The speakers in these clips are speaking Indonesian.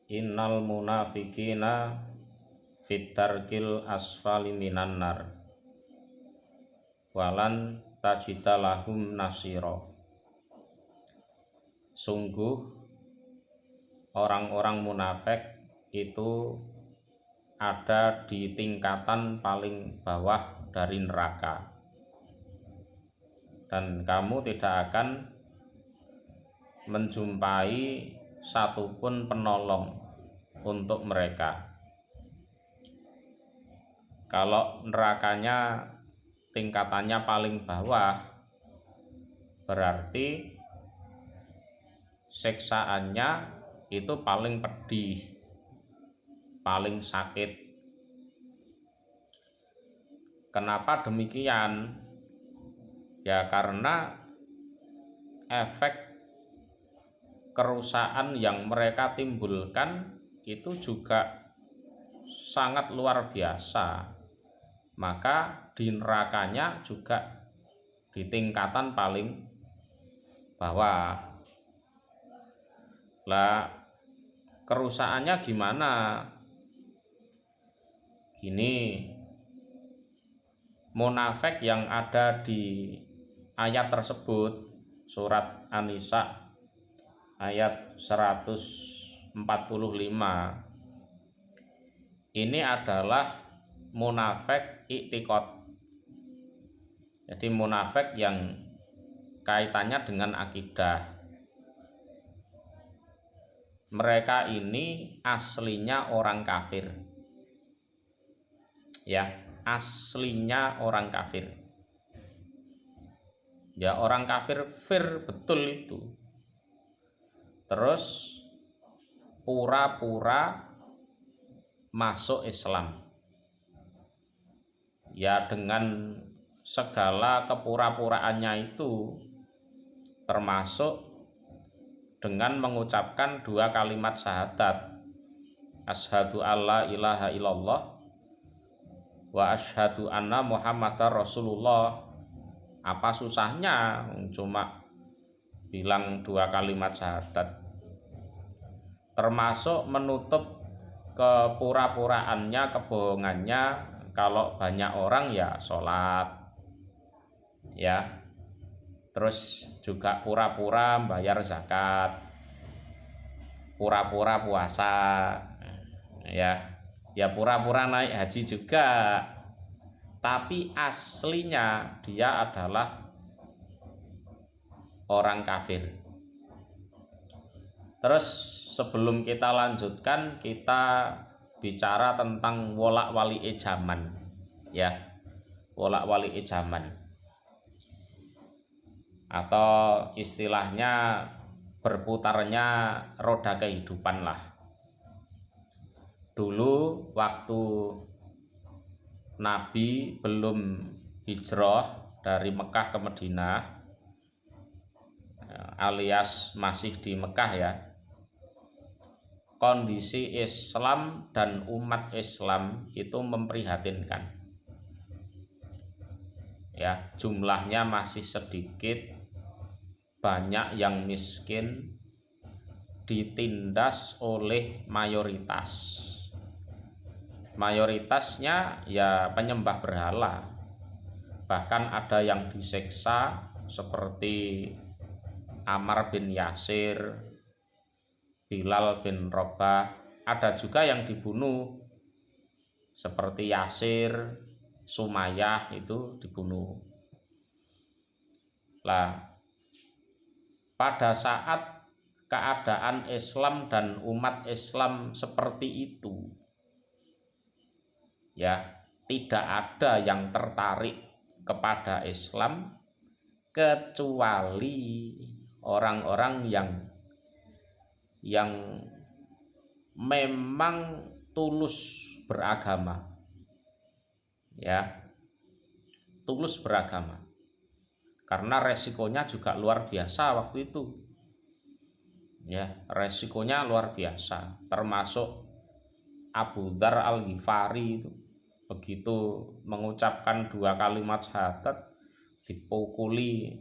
innal munafiqina fit darkil asfali minan nar walan tajida lahum nasira. Sungguh orang-orang munafik itu ada di tingkatan paling bawah dari neraka, dan kamu tidak akan menjumpai satupun penolong untuk mereka. Kalau nerakanya tingkatannya paling bawah, berarti siksaannya itu paling pedih, paling sakit. Kenapa demikian? Ya karena efek kerusakan yang mereka timbulkan itu juga sangat luar biasa. Maka di nerakanya juga di tingkatan paling bawah. Lah kerusakannya gimana? Gini, munafik yang ada di ayat tersebut, surat An-Nisa ayat 145, ini adalah munafik i'tiqad. Jadi munafik yang kaitannya dengan akidah. Mereka ini aslinya orang kafir. Ya, aslinya orang kafir. Ya, orang kafir betul itu. Terus pura-pura masuk Islam. Ya, dengan segala kepura-puraannya itu, termasuk dengan mengucapkan dua kalimat syahadat, asyhadu alla ilaha illallah wa asyhadu anna muhammadar rasulullah. Apa susahnya cuma bilang dua kalimat syahadat? Termasuk menutup kepura-puraannya, kebohongannya. Kalau banyak orang ya sholat, ya, terus juga pura-pura bayar zakat, pura-pura puasa, ya pura-pura naik haji juga, tapi aslinya dia adalah orang kafir. Terus sebelum kita lanjutkan, kita bicara tentang wolak-wali'i zaman, ya, wolak-wali'i zaman, atau istilahnya berputarnya roda kehidupan lah. Dulu waktu Nabi belum hijrah dari Mekah ke Madinah, alias masih di Mekah ya, kondisi Islam dan umat Islam itu memprihatinkan. Ya, jumlahnya masih sedikit, banyak yang miskin, ditindas oleh mayoritas. Mayoritasnya ya penyembah berhala. Bahkan ada yang disiksa seperti Ammar bin Yasir, Bilal bin Rabah. Ada juga yang dibunuh seperti Yasir, Sumayyah itu dibunuh. Lah, pada saat keadaan Islam dan umat Islam seperti itu, ya, tidak ada yang tertarik kepada Islam kecuali orang-orang yang memang tulus beragama, ya, tulus beragama, karena resikonya juga luar biasa waktu itu, ya, resikonya luar biasa. Termasuk Abu Dzar Al-Ghifari itu begitu mengucapkan dua kalimat syahadat dipukuli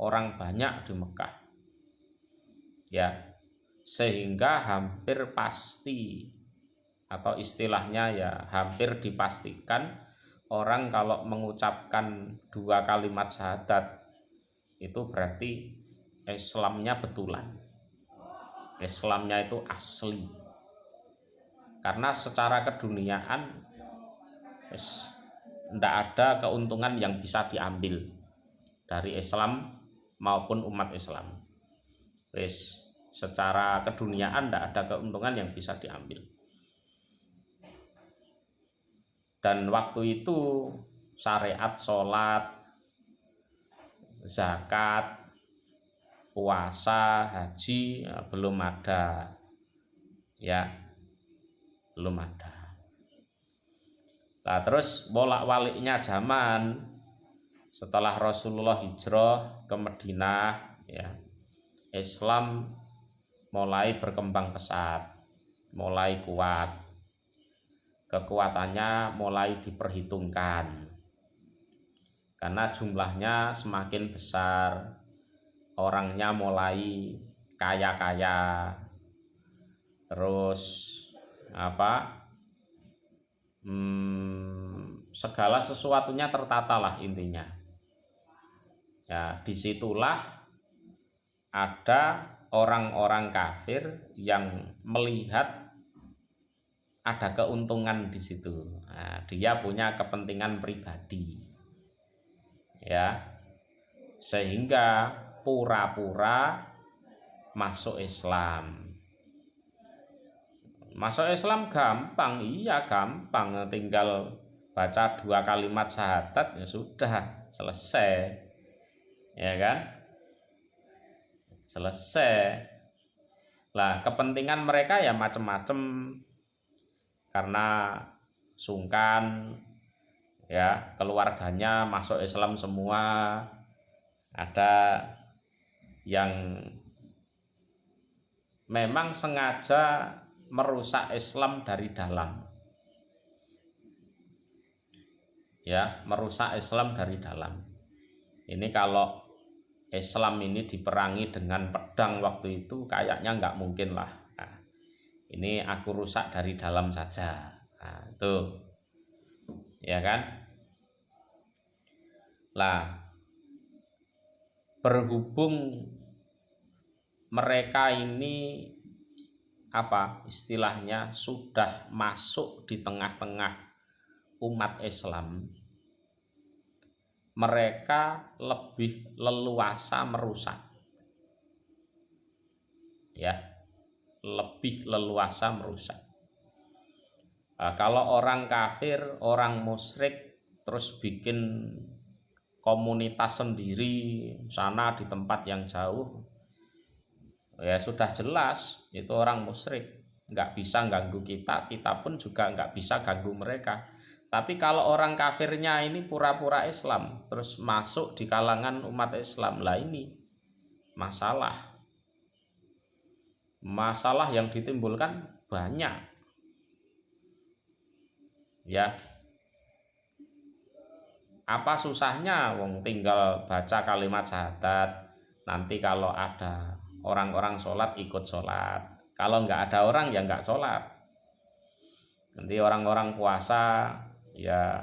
orang banyak di Mekah, ya, sehingga hampir pasti atau istilahnya ya hampir dipastikan orang kalau mengucapkan 2 kalimat syahadat itu berarti Islamnya betulan, Islamnya itu asli. Karena secara keduniaan tidak ada keuntungan yang bisa diambil dari Islam maupun umat Islam. Secara keduniaan tidak ada keuntungan yang bisa diambil. Dan waktu itu syariat sholat, zakat, puasa, haji belum ada, ya belum ada. Nah, terus bolak-baliknya zaman setelah Rasulullah hijrah ke Madinah, ya Islam mulai berkembang pesat, mulai kuat. Kekuatannya mulai diperhitungkan karena jumlahnya semakin besar, orangnya mulai kaya-kaya, terus segala sesuatunya tertata lah intinya. Ya, disitulah ada orang-orang kafir yang melihat ada keuntungan di situ. Nah, dia punya kepentingan pribadi, ya, sehingga pura-pura masuk Islam. Masuk Islam gampang, iya gampang, tinggal baca 2 kalimat syahadat ya sudah selesai, ya kan? Selesai. Lah kepentingan mereka ya macam-macam. Karena sungkan, ya keluarganya masuk Islam semua, ada yang memang sengaja merusak Islam dari dalam, ya merusak Islam dari dalam. Ini kalau Islam ini diperangi dengan pedang waktu itu kayaknya nggak mungkin lah. Ini aku rusak dari dalam saja. Nah, itu ya kan. Lah berhubung mereka ini istilahnya sudah masuk di tengah-tengah umat Islam, mereka lebih leluasa merusak, ya lebih leluasa merusak. Kalau orang kafir, orang musyrik terus bikin komunitas sendiri sana di tempat yang jauh, ya sudah jelas itu orang musyrik, nggak bisa ganggu kita, kita pun juga nggak bisa ganggu mereka. Tapi kalau orang kafirnya ini pura-pura Islam terus masuk di kalangan umat Islam, lah ini masalah yang ditimbulkan banyak, ya apa susahnya wong tinggal baca kalimat syahadat, nanti kalau ada orang-orang sholat ikut sholat, kalau nggak ada orang ya nggak sholat, nanti orang-orang puasa ya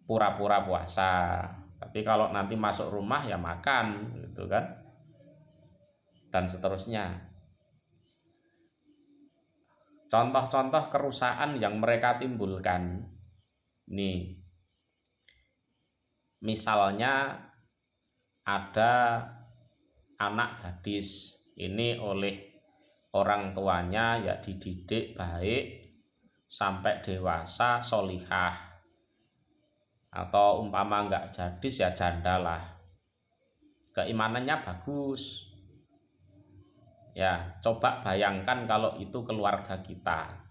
pura-pura puasa, tapi kalau nanti masuk rumah ya makan gitu kan, dan seterusnya. Contoh-contoh kerusakan yang mereka timbulkan nih, misalnya ada anak gadis ini oleh orang tuanya ya dididik baik sampai dewasa sholihah, atau umpama enggak gadis ya janda lah, keimanannya bagus. Ya coba bayangkan kalau itu keluarga kita,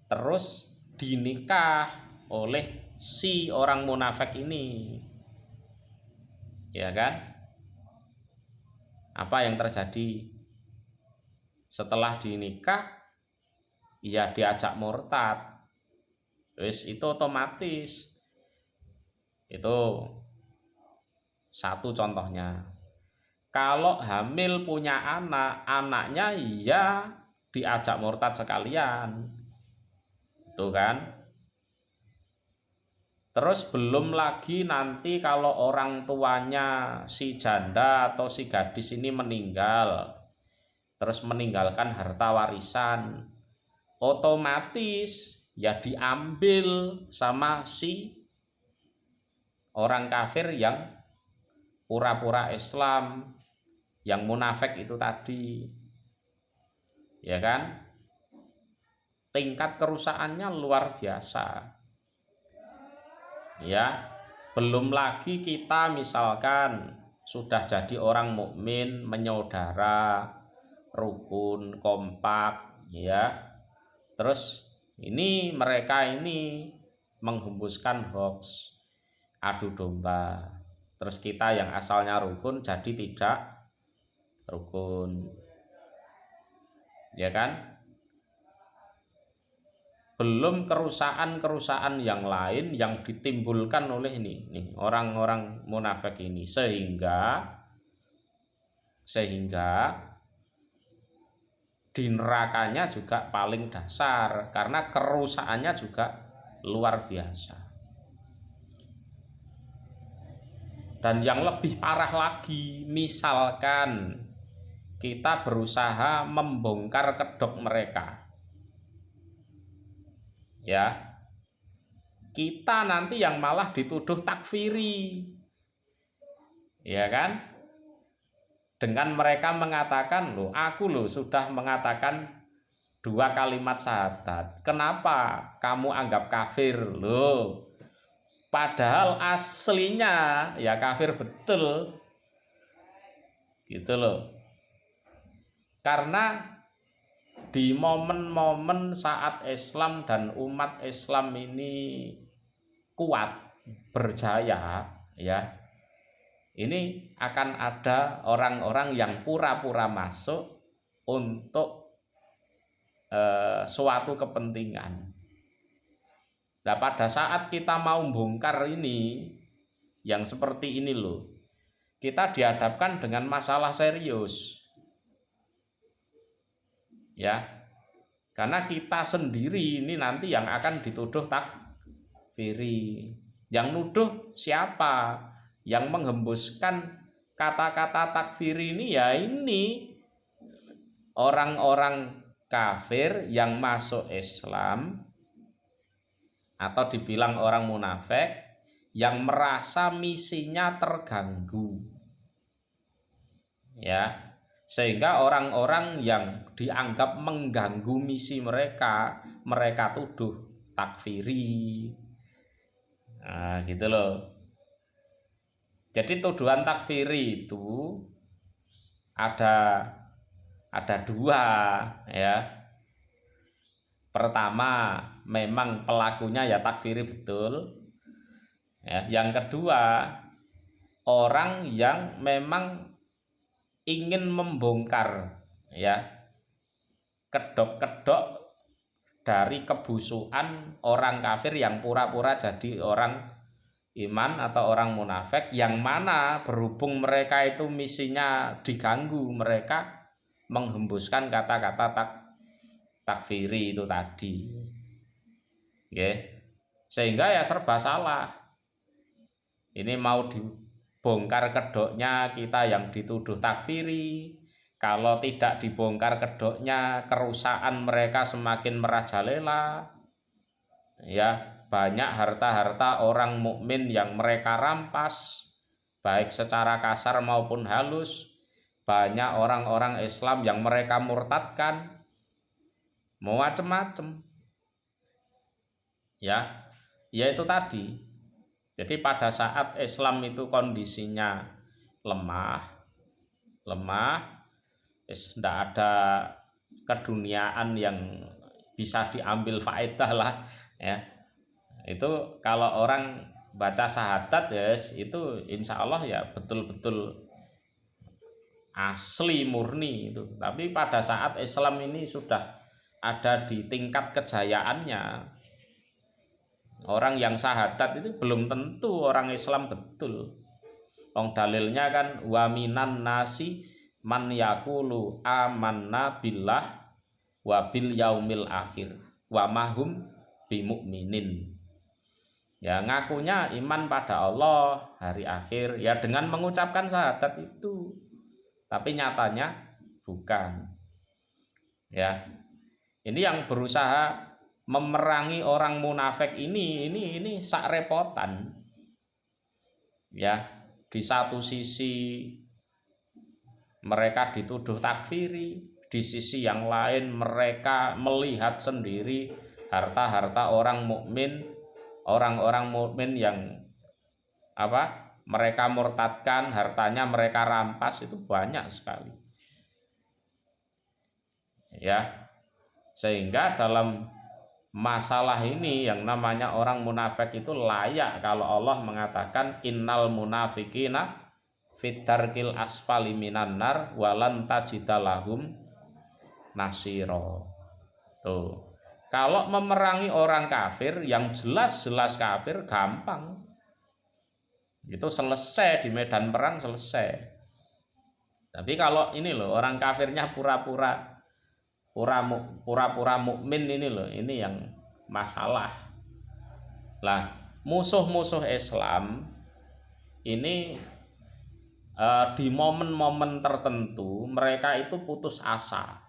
terus dinikah oleh si orang munafik ini, ya kan? Apa yang terjadi setelah dinikah? Ya diajak murtad, itu otomatis. Itu satu contohnya. kalau hamil punya anak, anaknya ya diajak murtad sekalian. Tuh kan? Terus belum lagi nanti kalau orang tuanya si janda atau si gadis ini meninggal, terus meninggalkan harta warisan, otomatis ya diambil sama si orang kafir yang pura-pura Islam, yang munafik itu tadi. Ya kan? Tingkat kerusakannya luar biasa. Ya, belum lagi kita misalkan sudah jadi orang mukmin, menyaudara, rukun, kompak, ya. Terus ini mereka ini menghembuskan hoax, adu domba. Terus kita yang asalnya rukun jadi tidak rukun. Ya kan? Belum kerusakan-kerusakan yang lain yang ditimbulkan oleh ini orang-orang munafik ini, sehingga di nerakanya juga paling dasar karena kerusakannya juga luar biasa. Dan yang lebih parah lagi, misalkan kita berusaha membongkar kedok mereka, ya, kita nanti yang malah dituduh takfiri, ya kan? Dengan mereka mengatakan, loh aku loh sudah mengatakan 2 kalimat syahadat, kenapa kamu anggap kafir? Loh, padahal aslinya ya kafir betul, gitu loh. Karena di momen-momen saat Islam dan umat Islam ini kuat, berjaya, ya, ini akan ada orang-orang yang pura-pura masuk untuk suatu kepentingan. Nah, pada saat kita mau bongkar ini, yang seperti ini loh, kita dihadapkan dengan masalah serius. Ya, karena kita sendiri ini nanti yang akan dituduh takfiri. Yang nuduh siapa? Yang menghembuskan kata-kata takfiri ini ya ini orang-orang kafir yang masuk Islam atau dibilang orang munafik yang merasa misinya terganggu. Ya, sehingga orang-orang yang dianggap mengganggu misi mereka, mereka tuduh takfiri. Nah, gitu loh. Jadi tuduhan takfiri itu ada 2, ya. Pertama, memang pelakunya ya takfiri betul. Ya, yang kedua, orang yang memang ingin membongkar, ya, kedok-kedok dari kebusukan orang kafir yang pura-pura jadi orang iman atau orang munafik, yang mana berhubung mereka itu misinya diganggu, mereka menghembuskan kata-kata takfiri itu tadi, ya. Sehingga ya serba salah. Ini mau dibongkar kedoknya, kita yang dituduh takfiri. Kalau tidak dibongkar kedoknya, kerusakan mereka semakin merajalela. Ya, banyak harta-harta orang mukmin yang mereka rampas, baik secara kasar maupun halus. Banyak orang-orang Islam yang mereka murtadkan, macam-macam. Ya, yaitu tadi. Jadi pada saat Islam itu kondisinya lemah, tidak ada keduniaan yang bisa diambil faedah lah, ya. Itu kalau orang baca syahadat, yes, itu insya Allah ya betul-betul asli murni itu. Tapi pada saat Islam ini sudah ada di tingkat kejayaannya, orang yang syahadat itu belum tentu orang Islam betul. Wong dalilnya kan wa minan nasi man yaqulu amanna billah wa bil yaumil akhir wa mahum bimu'minin. Ya ngakunya iman pada Allah, hari akhir, ya dengan mengucapkan syahadat itu. Tapi nyatanya bukan. Ya. Ini yang berusaha memerangi orang munafik ini sak repotan. Ya, di satu sisi mereka dituduh takfiri, di sisi yang lain mereka melihat sendiri harta-harta orang mukmin, orang-orang mukmin yang mereka murtadkan, hartanya mereka rampas, itu banyak sekali. Ya. Sehingga dalam masalah ini yang namanya orang munafik itu layak kalau Allah mengatakan innal munafiqina fid-darkil asfali minan nar walan tajida lahum nasira. Tuh. Kalau memerangi orang kafir yang jelas-jelas kafir gampang. Itu selesai di medan perang, selesai. Tapi kalau ini loh, orang kafirnya pura-pura mukmin ini loh, ini yang masalah. Lah, musuh-musuh Islam ini di momen-momen tertentu mereka itu putus asa.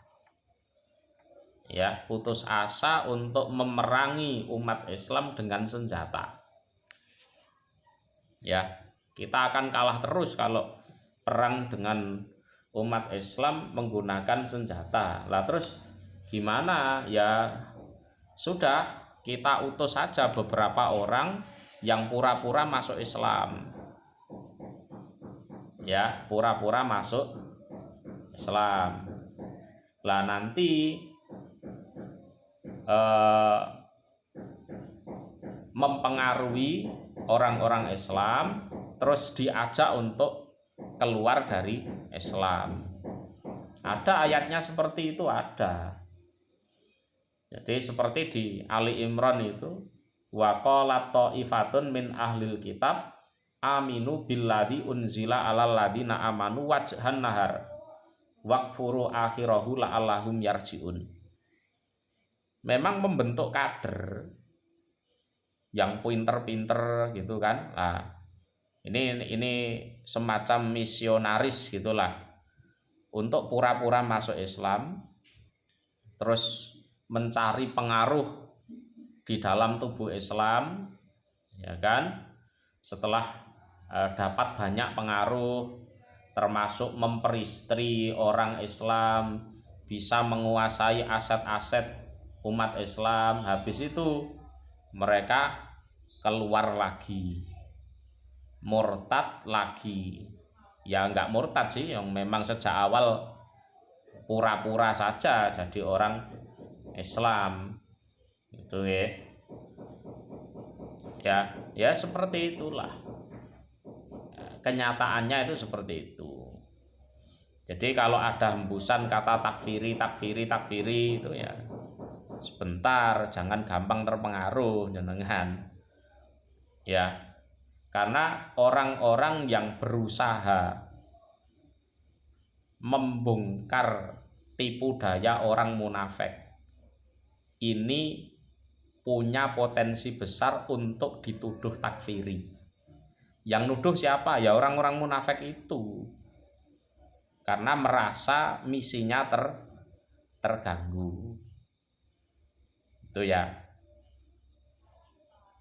Ya, putus asa untuk memerangi umat Islam dengan senjata. Ya, kita akan kalah terus kalau perang dengan umat Islam menggunakan senjata. Lah terus gimana? Ya sudah, kita utus saja beberapa orang yang pura-pura masuk Islam. Ya, pura-pura masuk Islam. Lah nanti mempengaruhi orang-orang Islam, terus diajak untuk keluar dari Islam. Ada ayatnya seperti itu, ada. Jadi seperti di Ali Imran itu, wa qalat ta'ifatun min ahlil kitab aminu billadzi unzila alal ladzina amanu wajhan nahar waqfuru akhirahu la'allahum yarji'un. Memang membentuk kader yang pinter-pinter gitu kan. Nah, ini semacam misionaris gitulah, untuk pura-pura masuk Islam, terus mencari pengaruh di dalam tubuh Islam, ya kan? Setelah dapat banyak pengaruh, termasuk memperistri orang Islam, bisa menguasai aset-aset umat Islam, habis itu mereka keluar lagi, murtad lagi. Ya enggak murtad sih, yang memang sejak awal pura-pura saja jadi orang Islam itu ya seperti itulah, kenyataannya itu seperti itu. Jadi kalau ada hembusan kata takfiri itu ya sebentar, jangan gampang terpengaruh jenengan ya. Karena orang-orang yang berusaha membongkar tipu daya orang munafik ini punya potensi besar untuk dituduh takfiri. Yang nuduh siapa? Ya orang-orang munafik itu. Karena merasa misinya terganggu. Itu ya.